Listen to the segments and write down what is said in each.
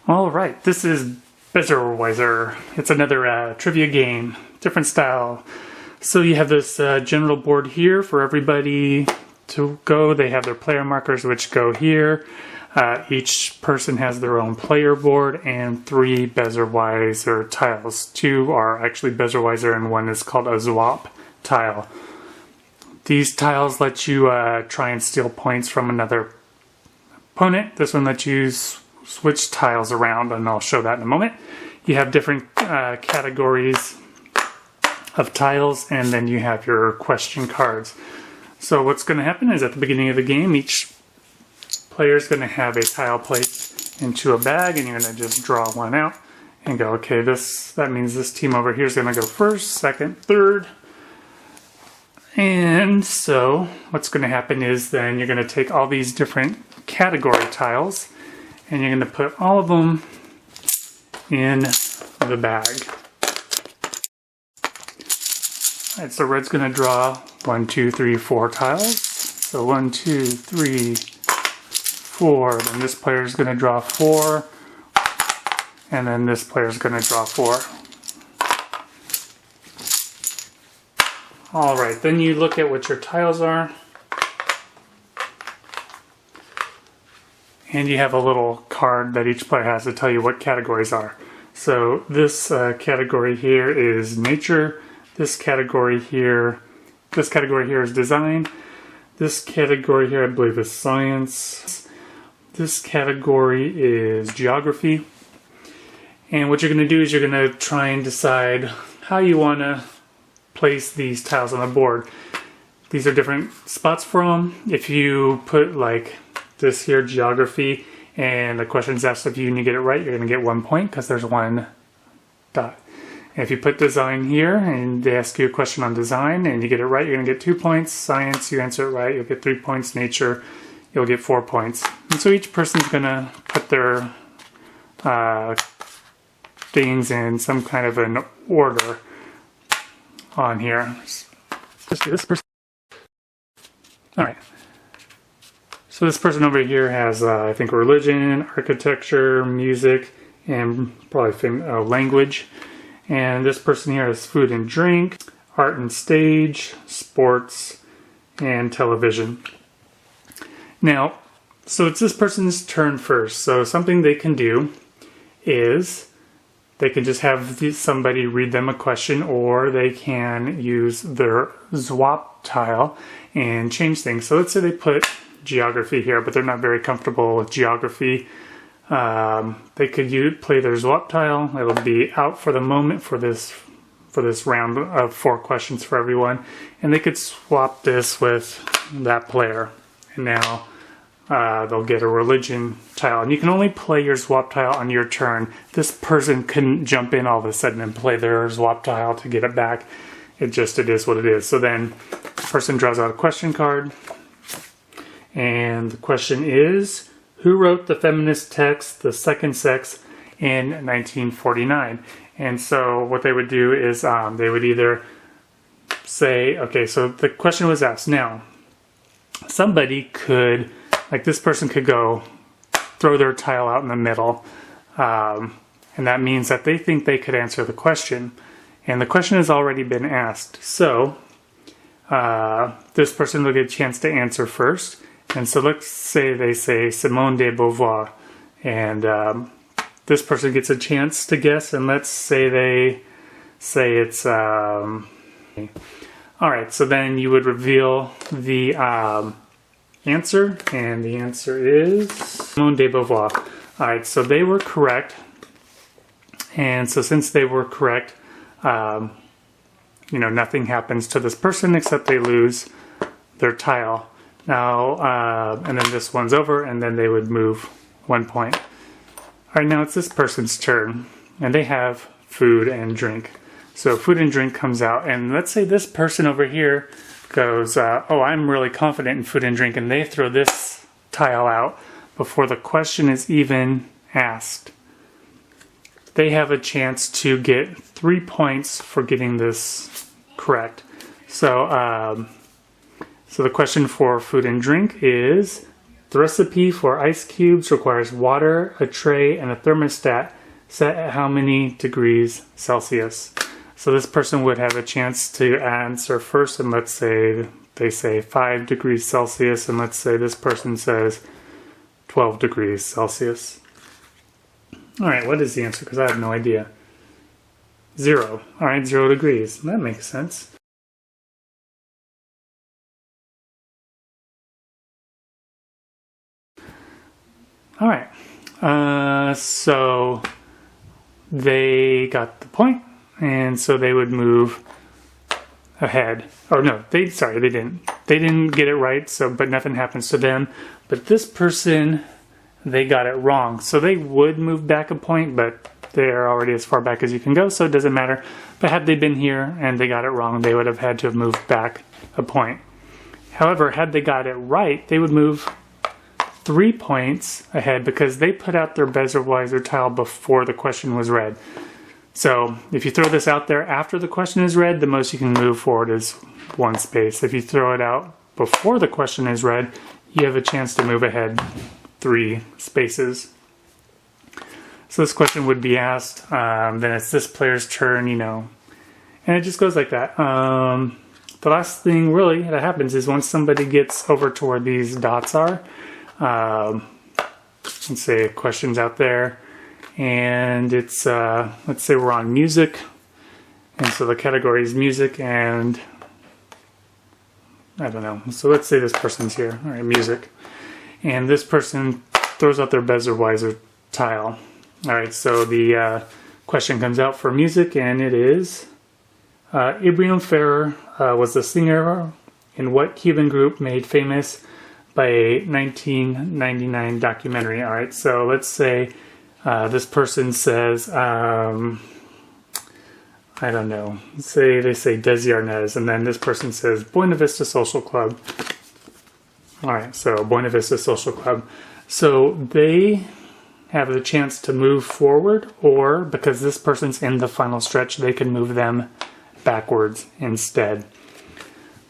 All right, this is Bezzerwizzer. It's another trivia game, different style. So you have this general board here for everybody to go. They have their player markers which go here. Each person has their own player board and 3 Bezzerwizzer tiles. 2 are actually Bezzerwizzer and 1 is called a swap tile. These tiles let you try and steal points from another opponent. This one lets you switch tiles around, and I'll show that in a moment. You have different categories of tiles, and then you have your question cards. So what's going to happen is at the beginning of the game, each player is going to have a tile placed into a bag, and you're going to just draw one out and go, okay, that means this team over here is going to go first, second, third. And so what's going to happen is then you're going to take all these different category tiles and you're going to put all of them in the bag. Alright, so red's going to draw 1, 2, 3, 4 tiles. So 1, 2, 3, 4. Then this player is going to draw 4. And then this player is going to draw 4. Alright, then you look at what your tiles are. And you have a little card that each player has to tell you what categories are. So this category here is nature. This category here is design. This category here I believe is science. This category is geography. And what you're going to do is you're going to try and decide how you want to place these tiles on the board. These are different spots for them. If you put like this here, geography, and the question is asked of you and you get it right, you're going to get 1 point because there's 1 dot. And if you put design here and they ask you a question on design and you get it right, you're going to get 2 points. Science, you answer it right, you'll get 3 points. Nature, you'll get 4 points. And so each person's going to put their things in some kind of an order on here. Let's do this person. Alright. So this person over here has, I think, religion, architecture, music, and probably language. And this person here has food and drink, art and stage, sports, and television. Now, so it's this person's turn first. So something they can do is they can just have somebody read them a question, or they can use their swap tile and change things. So let's say they put geography here, but they're not very comfortable with geography. They could play their swap tile. It'll be out for the moment for this round of 4 questions for everyone, and they could swap this with that player, and now they'll get a religion tile. And you can only play your swap tile on your turn. This person couldn't jump in all of a sudden and play their swap tile to get it back. It is what it is. So then the person draws out a question card. And the question is, who wrote the feminist text, The Second Sex, in 1949? And so what they would do is they would either say, okay, so the question was asked. Now, somebody could, like this person could go throw their tile out in the middle. And that means that they think they could answer the question. And the question has already been asked. So this person will get a chance to answer first. And so let's say they say Simone de Beauvoir, and this person gets a chance to guess, and let's say they say it's all right, so then you would reveal the answer, and the answer is Simone de Beauvoir. All right, so they were correct, and so since they were correct, nothing happens to this person except they lose their tile. Now, and then this one's over, and then they would move 1 point. All right, now it's this person's turn, and they have food and drink. So food and drink comes out, and let's say this person over here goes, oh, I'm really confident in food and drink, and they throw this tile out before the question is even asked. They have a chance to get 3 points for getting this correct. So, so the question for food and drink is, The recipe for ice cubes requires water, a tray, and a thermostat set at how many degrees Celsius? So this person would have a chance to answer first, and let's say they say 5 degrees Celsius, and let's say this person says 12 degrees Celsius. All right, what is the answer? Because I have no idea. 0. All right, 0 degrees. That makes sense. All right, so they got the point, and so they would move ahead. Oh no, they didn't. They didn't get it right. So, but nothing happens to them. But this person, they got it wrong. So they would move back a point, but they're already as far back as you can go, so it doesn't matter. But had they been here and they got it wrong, they would have had to have moved back a point. However, had they got it right, they would move 3 points ahead because they put out their Bezzerwizzer tile before the question was read. So if you throw this out there after the question is read, the most you can move forward is 1 space. If you throw it out before the question is read, you have a chance to move ahead 3 spaces. So this question would be asked, then it's this player's turn, and it just goes like that. The last thing really that happens is once somebody gets over to where these dots are, let's say a question's out there, and it's, let's say we're on music, and so the category is music, and I don't know, so let's say this person's here, all right, music, and this person throws out their Bezzerwizzer tile. All right, so the question comes out for music, and it is, Ibrahim Ferrer was the singer in what Cuban group made famous by a 1999 documentary? All right, so let's say this person says, I don't know, say they say Desi Arnaz, and then this person says Buena Vista Social Club. All right, so Buena Vista Social Club. So they have the chance to move forward, or because this person's in the final stretch, they can move them backwards instead.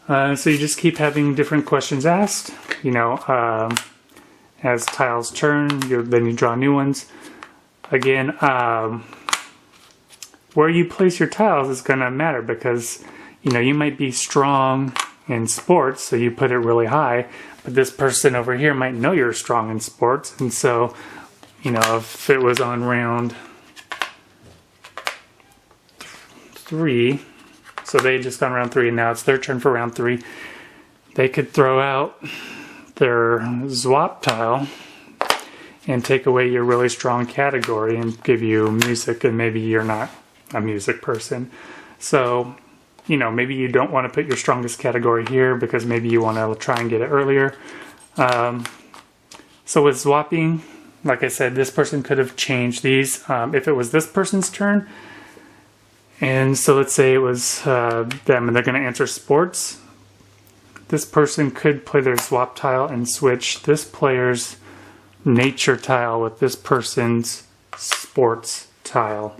So you just keep having different questions asked, as tiles turn, then you draw new ones. Again, where you place your tiles is going to matter because, you might be strong in sports, so you put it really high, but this person over here might know you're strong in sports, and so, if it was on round 3, so they just gone round 3, and now it's their turn for round 3, they could throw out their Zwap tile and take away your really strong category and give you music, and maybe you're not a music person. So, maybe you don't want to put your strongest category here because maybe you want to try and get it earlier. So with swapping, like I said, this person could have changed these if it was this person's turn. And so let's say it was them and they're going to answer sports. This person could play their swap tile and switch this player's nature tile with this person's sports tile.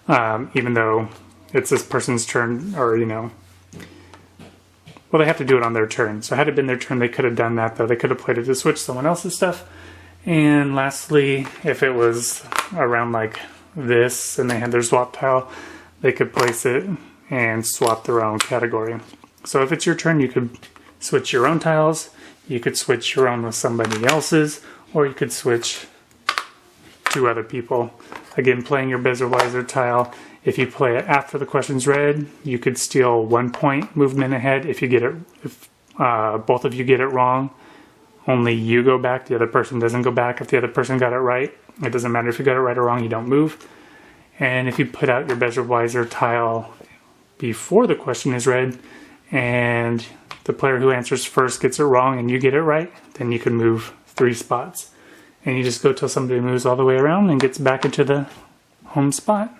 Even though it's this person's turn, or, well, they have to do it on their turn. So had it been their turn, they could have done that, though. They could have played it to switch someone else's stuff. And lastly, if it was around like this and they had their swap tile, they could place it and swap their own category. So if it's your turn, you could switch your own tiles, you could switch your own with somebody else's, or you could switch to other people. Again, playing your Bezzerwizzer tile, if you play it after the question's read, you could steal 1 point movement ahead. If both of you get it wrong, only you go back, the other person doesn't go back. If the other person got it right, it doesn't matter if you got it right or wrong, you don't move. And if you put out your Bezzerwizzer tile before the question is read, and the player who answers first gets it wrong and you get it right, then you can move 3 spots. And you just go till somebody moves all the way around and gets back into the home spot.